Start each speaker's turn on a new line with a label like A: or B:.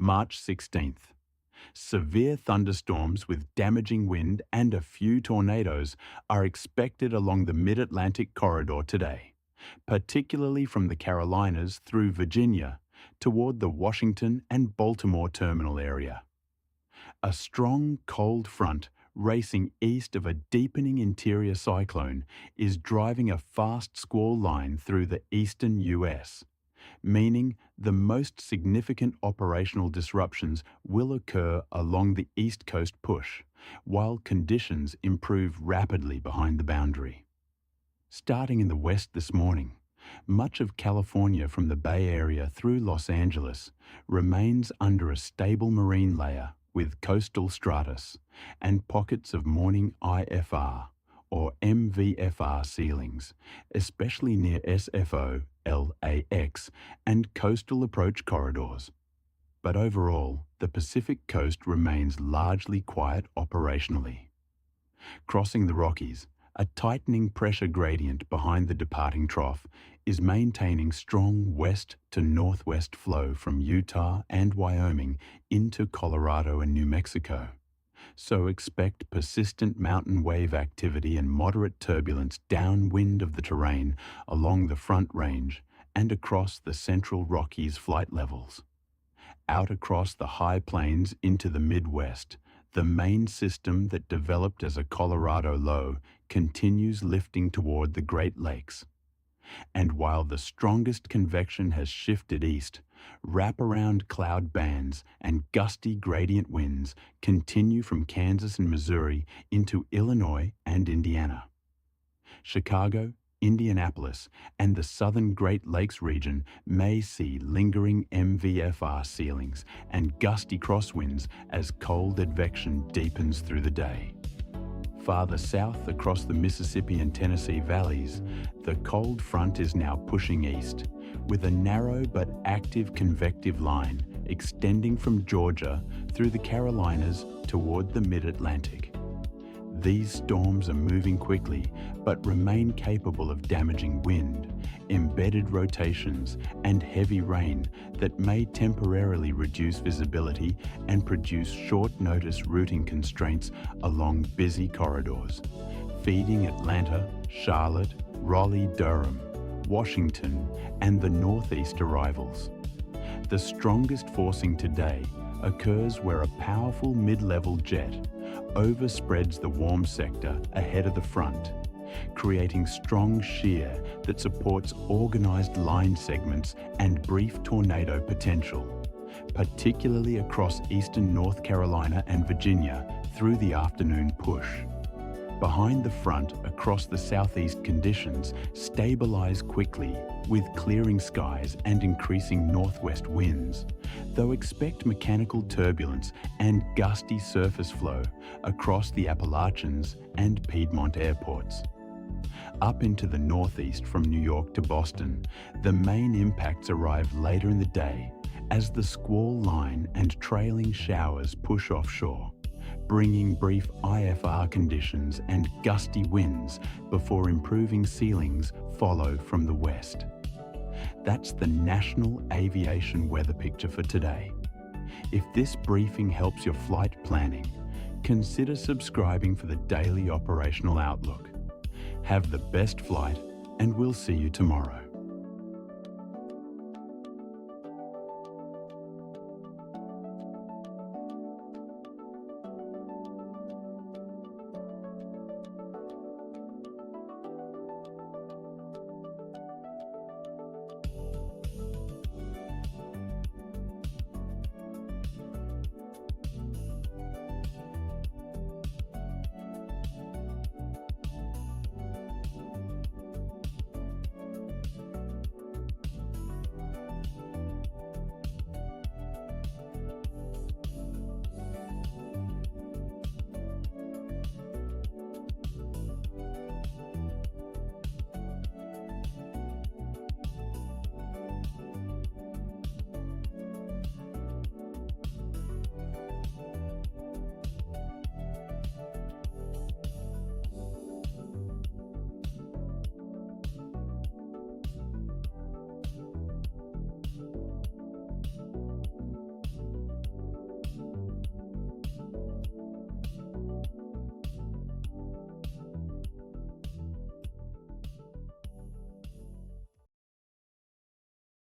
A: March 16th. Severe thunderstorms with damaging wind and a few tornadoes are expected along the Mid-Atlantic corridor today, particularly from the Carolinas through Virginia toward the Washington and Baltimore terminal area. A strong cold front racing east of a deepening interior cyclone is driving a fast squall line through the eastern U.S., meaning the most significant operational disruptions will occur along the East Coast push, while conditions improve rapidly behind the boundary. Starting in the west this morning, much of California from the Bay Area through Los Angeles remains under a stable marine layer with coastal stratus and pockets of morning IFR or MVFR ceilings, especially near SFO, LAX, and coastal approach corridors. But overall, the Pacific coast remains largely quiet operationally. Crossing the Rockies, a tightening pressure gradient behind the departing trough is maintaining strong west to northwest flow from Utah and Wyoming into Colorado and New Mexico. So expect persistent mountain wave activity and moderate turbulence downwind of the terrain along the Front Range and across the central Rockies flight levels. Out across the high plains into the Midwest, the main system that developed as a Colorado low continues lifting toward the Great Lakes. And while the strongest convection has shifted east, wraparound cloud bands and gusty gradient winds continue from Kansas and Missouri into Illinois and Indiana. Chicago, Indianapolis, and the southern Great Lakes region may see lingering MVFR ceilings and gusty crosswinds as cold advection deepens through the day. Farther south across the Mississippi and Tennessee valleys, the cold front is now pushing east, with a narrow but active convective line extending from Georgia through the Carolinas toward the Mid-Atlantic. These storms are moving quickly but remain capable of damaging wind, embedded rotations, and heavy rain that may temporarily reduce visibility and produce short-notice routing constraints along busy corridors, feeding Atlanta, Charlotte, Raleigh-Durham, Washington, and the Northeast arrivals. The strongest forcing today occurs where a powerful mid-level jet overspreads the warm sector ahead of the front, creating strong shear that supports organized line segments and brief tornado potential, particularly across eastern North Carolina and Virginia through the afternoon push. Behind the front, across the southeast, conditions stabilize quickly with clearing skies and increasing northwest winds, though expect mechanical turbulence and gusty surface flow across the Appalachians and Piedmont airports. Up into the northeast from New York to Boston, the main impacts arrive later in the day as the squall line and trailing showers push offshore, bringing brief IFR conditions and gusty winds before improving ceilings follow from the west. That's the national aviation weather picture for today. If this briefing helps your flight planning, consider subscribing for the daily operational outlook. Have the best flight, and we'll see you tomorrow.